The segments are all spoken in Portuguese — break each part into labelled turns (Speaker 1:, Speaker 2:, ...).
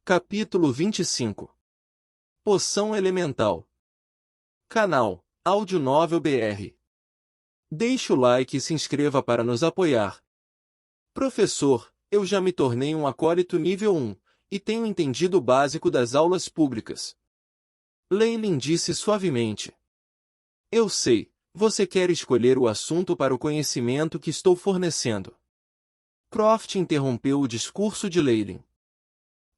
Speaker 1: Capítulo 25. Poção Elemental. Canal Áudio Novel BR. Deixe o like e se inscreva para nos apoiar. Professor, eu já me tornei um acólito nível 1, e tenho entendido o básico das aulas públicas. Leylin disse suavemente. Eu sei, você quer escolher o assunto para o conhecimento que estou fornecendo. Croft interrompeu o discurso de Leylin.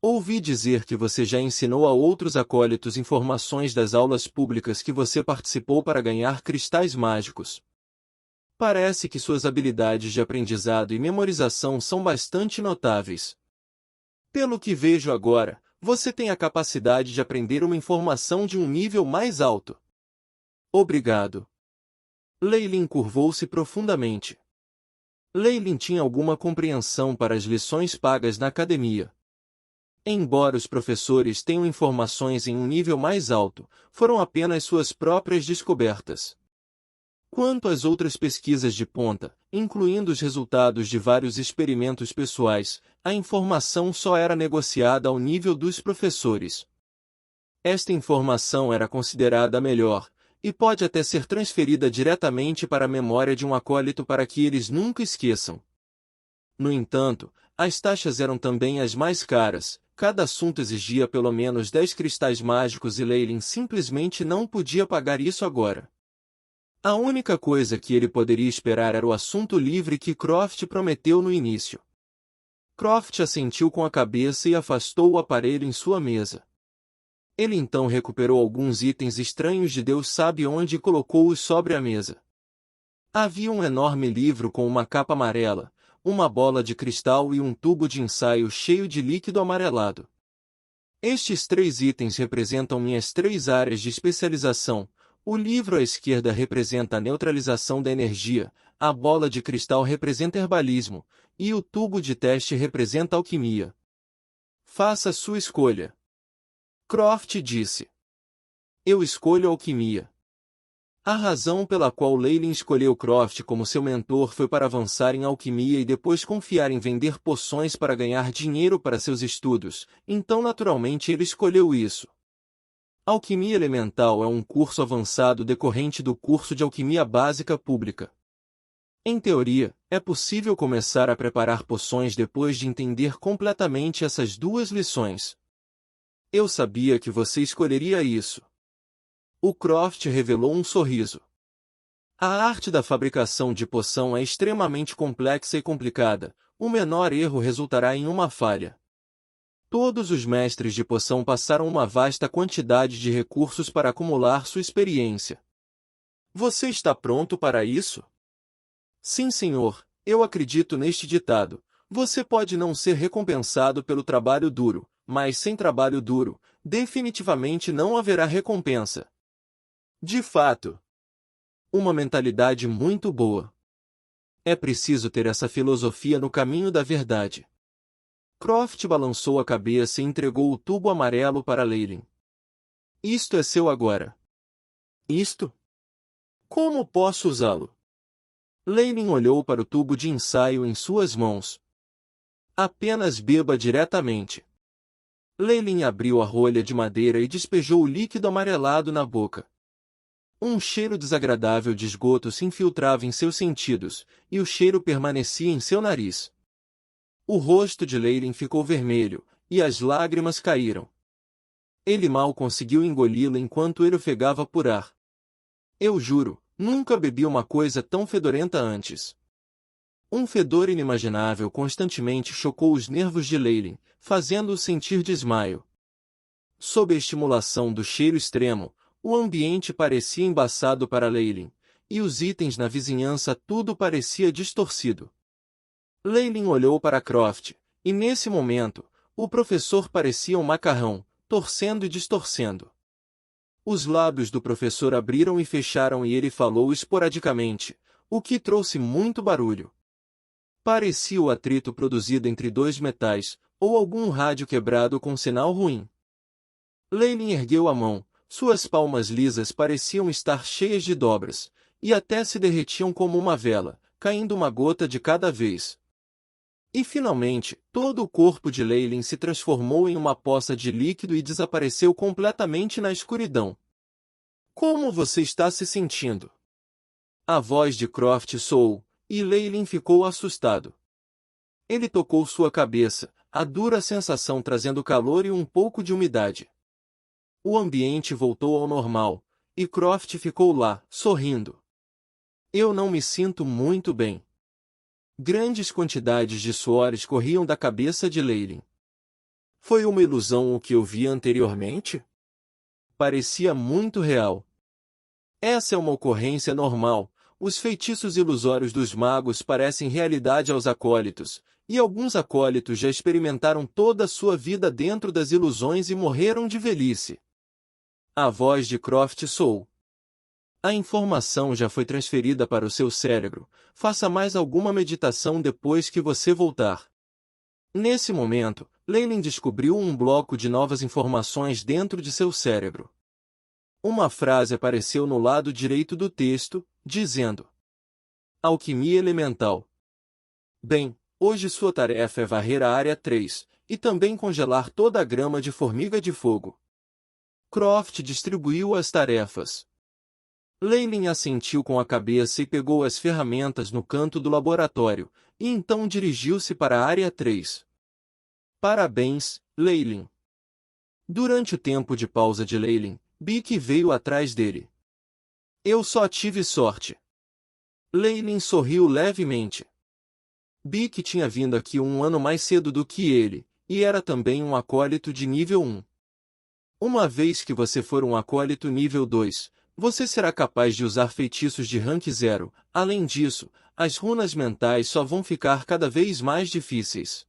Speaker 1: Ouvi dizer que você já ensinou a outros acólitos informações das aulas públicas que você participou para ganhar cristais mágicos. Parece que suas habilidades de aprendizado e memorização são bastante notáveis. Pelo que vejo agora, você tem a capacidade de aprender uma informação de um nível mais alto. Obrigado. Leylin curvou-se profundamente. Leylin tinha alguma compreensão para as lições pagas na academia. Embora os professores tenham informações em um nível mais alto, foram apenas suas próprias descobertas. Quanto às outras pesquisas de ponta, incluindo os resultados de vários experimentos pessoais, a informação só era negociada ao nível dos professores. Esta informação era considerada a melhor, e pode até ser transferida diretamente para a memória de um acólito para que eles nunca esqueçam. No entanto, as taxas eram também as mais caras. Cada assunto exigia pelo menos 10 cristais mágicos e Leylin simplesmente não podia pagar isso agora. A única coisa que ele poderia esperar era o assunto livre que Croft prometeu no início. Croft assentiu com a cabeça e afastou o aparelho em sua mesa. Ele então recuperou alguns itens estranhos de Deus sabe onde e colocou-os sobre a mesa. Havia um enorme livro com uma capa amarela, uma bola de cristal e um tubo de ensaio cheio de líquido amarelado. Estes 3 itens representam minhas 3 áreas de especialização. O livro à esquerda representa a neutralização da energia, a bola de cristal representa herbalismo, e o tubo de teste representa alquimia. Faça sua escolha. Croft disse. Eu escolho alquimia. A razão pela qual Leylin escolheu Croft como seu mentor foi para avançar em alquimia e depois confiar em vender poções para ganhar dinheiro para seus estudos, então naturalmente ele escolheu isso. Alquimia Elemental é um curso avançado decorrente do curso de Alquimia Básica Pública. Em teoria, é possível começar a preparar poções depois de entender completamente essas 2 lições. Eu sabia que você escolheria isso. O Croft revelou um sorriso. A arte da fabricação de poção é extremamente complexa e complicada, o menor erro resultará em uma falha. Todos os mestres de poção passaram uma vasta quantidade de recursos para acumular sua experiência. Você está pronto para isso? Sim, senhor, eu acredito neste ditado. Você pode não ser recompensado pelo trabalho duro, mas sem trabalho duro, definitivamente não haverá recompensa. De fato, uma mentalidade muito boa. É preciso ter essa filosofia no caminho da verdade. Croft balançou a cabeça e entregou o tubo amarelo para Leylin. Isto é seu agora. Isto? Como posso usá-lo? Leylin olhou para o tubo de ensaio em suas mãos. Apenas beba diretamente. Leylin abriu a rolha de madeira e despejou o líquido amarelado na boca. Um cheiro desagradável de esgoto se infiltrava em seus sentidos, e o cheiro permanecia em seu nariz. O rosto de Leylin ficou vermelho, e as lágrimas caíram. Ele mal conseguiu engoli-la enquanto ele ofegava por ar. Eu juro, nunca bebi uma coisa tão fedorenta antes. Um fedor inimaginável constantemente chocou os nervos de Leylin, fazendo-o sentir desmaio. Sob a estimulação do cheiro extremo, o ambiente parecia embaçado para Leylin, e os itens na vizinhança tudo parecia distorcido. Leylin olhou para Croft, e nesse momento, o professor parecia um macarrão, torcendo e distorcendo. Os lábios do professor abriram e fecharam e ele falou esporadicamente, o que trouxe muito barulho. Parecia o atrito produzido entre 2 metais, ou algum rádio quebrado com sinal ruim. Leylin ergueu a mão, suas palmas lisas pareciam estar cheias de dobras, e até se derretiam como uma vela, caindo uma gota de cada vez. E finalmente, todo o corpo de Leylin se transformou em uma poça de líquido e desapareceu completamente na escuridão. Como você está se sentindo? A voz de Croft soou, e Leylin ficou assustado. Ele tocou sua cabeça, a dura sensação trazendo calor e um pouco de umidade. O ambiente voltou ao normal, e Croft ficou lá, sorrindo. Eu não me sinto muito bem. Grandes quantidades de suor escorriam da cabeça de Leylin. Foi uma ilusão o que eu vi anteriormente? Parecia muito real. Essa é uma ocorrência normal. Os feitiços ilusórios dos magos parecem realidade aos acólitos, e alguns acólitos já experimentaram toda a sua vida dentro das ilusões e morreram de velhice. A voz de Croft soou. A informação já foi transferida para o seu cérebro. Faça mais alguma meditação depois que você voltar. Nesse momento, Leylin descobriu um bloco de novas informações dentro de seu cérebro. Uma frase apareceu no lado direito do texto, dizendo: Alquimia elemental. Bem, hoje sua tarefa é varrer a área 3, e também congelar toda a grama de formiga de fogo. Croft distribuiu as tarefas. Leylin assentiu com a cabeça e pegou as ferramentas no canto do laboratório, e então dirigiu-se para a área 3. Parabéns, Leylin. Durante o tempo de pausa de Leylin, Bick veio atrás dele. Eu só tive sorte. Leylin sorriu levemente. Bick tinha vindo aqui um ano mais cedo do que ele, e era também um acólito de nível 1. Uma vez que você for um acólito nível 2, você será capaz de usar feitiços de rank 0. Além disso, as runas mentais só vão ficar cada vez mais difíceis.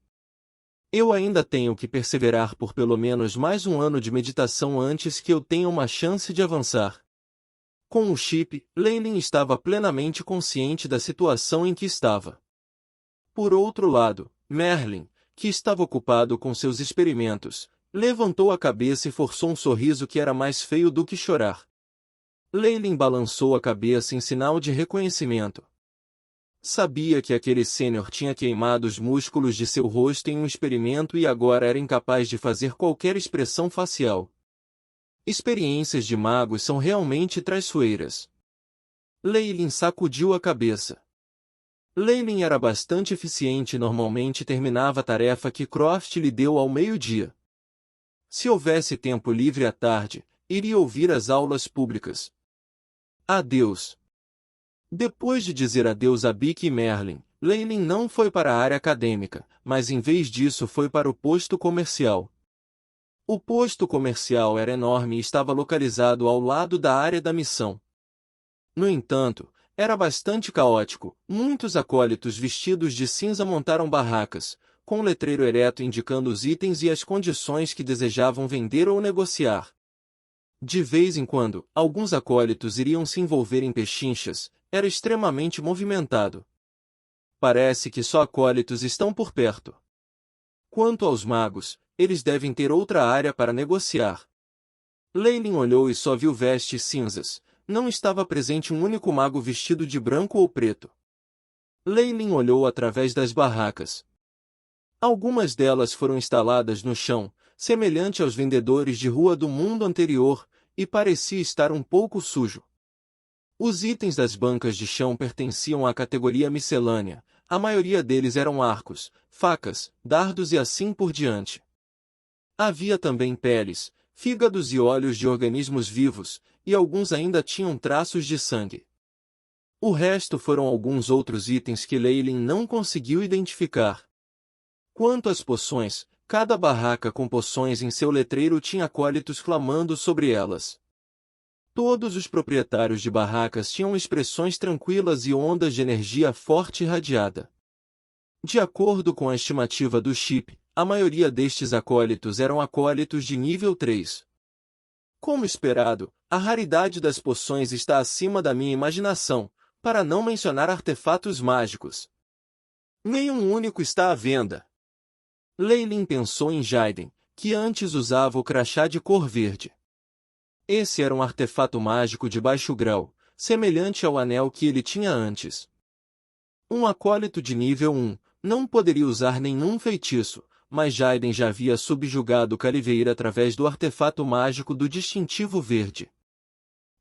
Speaker 1: Eu ainda tenho que perseverar por pelo menos mais um ano de meditação antes que eu tenha uma chance de avançar. Com o chip, Leylin estava plenamente consciente da situação em que estava. Por outro lado, Merlin, que estava ocupado com seus experimentos, levantou a cabeça e forçou um sorriso que era mais feio do que chorar. Leylin balançou a cabeça em sinal de reconhecimento. Sabia que aquele sênior tinha queimado os músculos de seu rosto em um experimento e agora era incapaz de fazer qualquer expressão facial. Experiências de magos são realmente traiçoeiras. Leylin sacudiu a cabeça. Leylin era bastante eficiente e normalmente terminava a tarefa que Croft lhe deu ao meio-dia. Se houvesse tempo livre à tarde, iria ouvir as aulas públicas. Adeus. Depois de dizer adeus a Bick e Merlin, Leylin não foi para a área acadêmica, mas em vez disso foi para o posto comercial. O posto comercial era enorme e estava localizado ao lado da área da missão. No entanto, era bastante caótico. Muitos acólitos vestidos de cinza montaram barracas, com um letreiro ereto indicando os itens e as condições que desejavam vender ou negociar. De vez em quando, alguns acólitos iriam se envolver em pechinchas. Era extremamente movimentado. Parece que só acólitos estão por perto. Quanto aos magos, eles devem ter outra área para negociar. Leylin olhou e só viu vestes cinzas. Não estava presente um único mago vestido de branco ou preto. Leylin olhou através das barracas. Algumas delas foram instaladas no chão, semelhante aos vendedores de rua do mundo anterior, e parecia estar um pouco sujo. Os itens das bancas de chão pertenciam à categoria miscelânea. A maioria deles eram arcos, facas, dardos e assim por diante. Havia também peles, fígados e olhos de organismos vivos, e alguns ainda tinham traços de sangue. O resto foram alguns outros itens que Leylin não conseguiu identificar. Quanto às poções, cada barraca com poções em seu letreiro tinha acólitos clamando sobre elas. Todos os proprietários de barracas tinham expressões tranquilas e ondas de energia forte irradiada. De acordo com a estimativa do chip, a maioria destes acólitos eram acólitos de nível 3. Como esperado, a raridade das poções está acima da minha imaginação, para não mencionar artefatos mágicos. Nenhum único está à venda. Leylin pensou em Jaiden, que antes usava o crachá de cor verde. Esse era um artefato mágico de baixo grau, semelhante ao anel que ele tinha antes. Um acólito de nível 1, Não poderia usar nenhum feitiço, mas Jaiden já havia subjugado Caliveira através do artefato mágico do distintivo verde.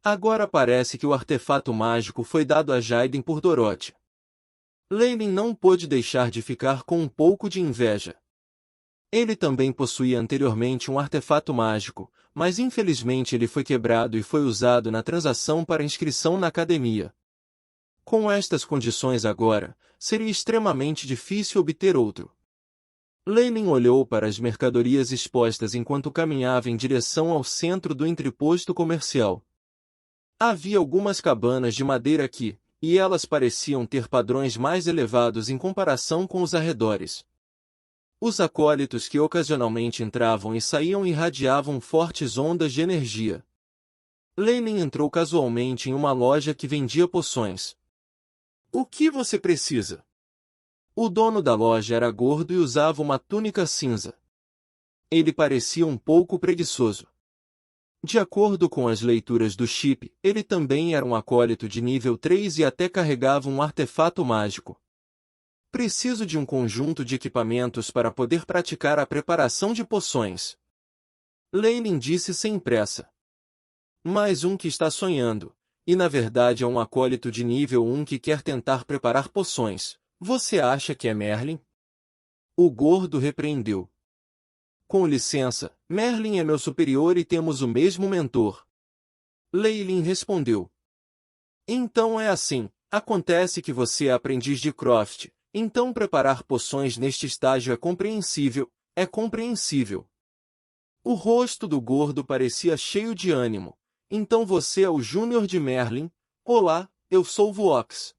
Speaker 1: Agora parece que o artefato mágico foi dado a Jaiden por Dorothy. Leyline não pôde deixar de ficar com um pouco de inveja. Ele também possuía anteriormente um artefato mágico, mas infelizmente ele foi quebrado e foi usado na transação para inscrição na academia. Com estas condições agora, seria extremamente difícil obter outro. Leyline olhou para as mercadorias expostas enquanto caminhava em direção ao centro do entreposto comercial. Havia algumas cabanas de madeira aqui, e elas pareciam ter padrões mais elevados em comparação com os arredores. Os acólitos que ocasionalmente entravam e saíam irradiavam fortes ondas de energia. Leyline entrou casualmente em uma loja que vendia poções. O que você precisa? O dono da loja era gordo e usava uma túnica cinza. Ele parecia um pouco preguiçoso. De acordo com as leituras do chip, ele também era um acólito de nível 3 e até carregava um artefato mágico. Preciso de um conjunto de equipamentos para poder praticar a preparação de poções. Leyline disse sem pressa. Mais um que está sonhando, e na verdade é um acólito de nível 1 que quer tentar preparar poções. Você acha que é Merlin? O gordo repreendeu. Com licença, Merlin é meu superior e temos o mesmo mentor. Leyline respondeu. Então é assim, acontece que você é aprendiz de Croft, então preparar poções neste estágio é compreensível, O rosto do gordo parecia cheio de ânimo. Então você é o Júnior de Merlin? Olá, eu sou Vox.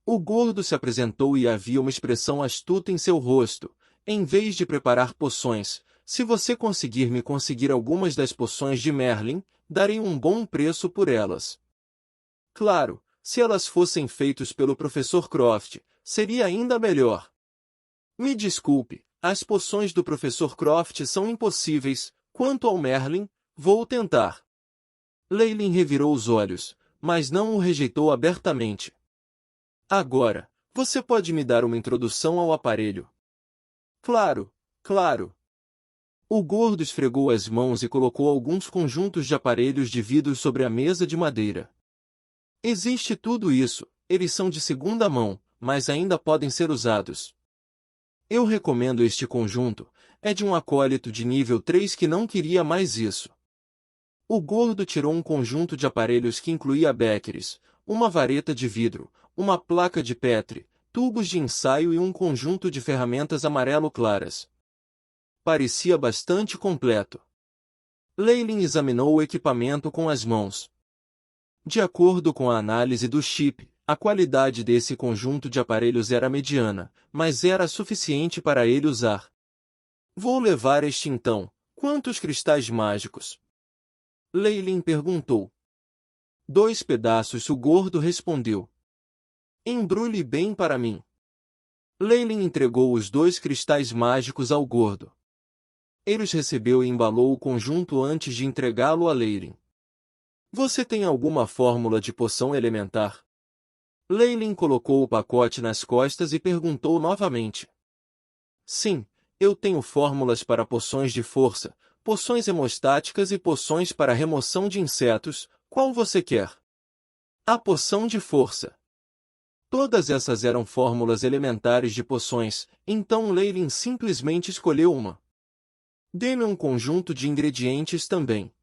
Speaker 1: O gordo se apresentou e havia uma expressão astuta em seu rosto. Em vez de preparar poções, se você conseguir me conseguir algumas das poções de Merlin, darei um bom preço por elas. Claro, se elas fossem feitas pelo Professor Croft, seria ainda melhor. Me desculpe, as poções do Professor Croft são impossíveis. Quanto ao Merlin, vou tentar. Leyline revirou os olhos, mas não o rejeitou abertamente. Agora, você pode me dar uma introdução ao aparelho? Claro, claro. O gordo esfregou as mãos e colocou alguns conjuntos de aparelhos de vidro sobre a mesa de madeira. Existe tudo isso, eles são de segunda mão, mas ainda podem ser usados. Eu recomendo este conjunto, é de um acólito de nível 3 que não queria mais isso. O gordo tirou um conjunto de aparelhos que incluía beckers, uma vareta de vidro, uma placa de Petri, tubos de ensaio e um conjunto de ferramentas amarelo claras. Parecia bastante completo. Leyline examinou o equipamento com as mãos. De acordo com a análise do chip, a qualidade desse conjunto de aparelhos era mediana, mas era suficiente para ele usar. Vou levar este então. Quantos cristais mágicos? Leyline perguntou. 2 pedaços, o gordo respondeu. Embrulhe bem para mim. Leyline entregou os 2 cristais mágicos ao gordo. Ele os recebeu e embalou o conjunto antes de entregá-lo a Leyline. Você tem alguma fórmula de poção elementar? Leyline colocou o pacote nas costas e perguntou novamente. Sim, eu tenho fórmulas para poções de força, poções hemostáticas e poções para remoção de insetos. Qual você quer? A poção de força. Todas essas eram fórmulas elementares de poções, então Leyline simplesmente escolheu uma. Dê-me um conjunto de ingredientes também.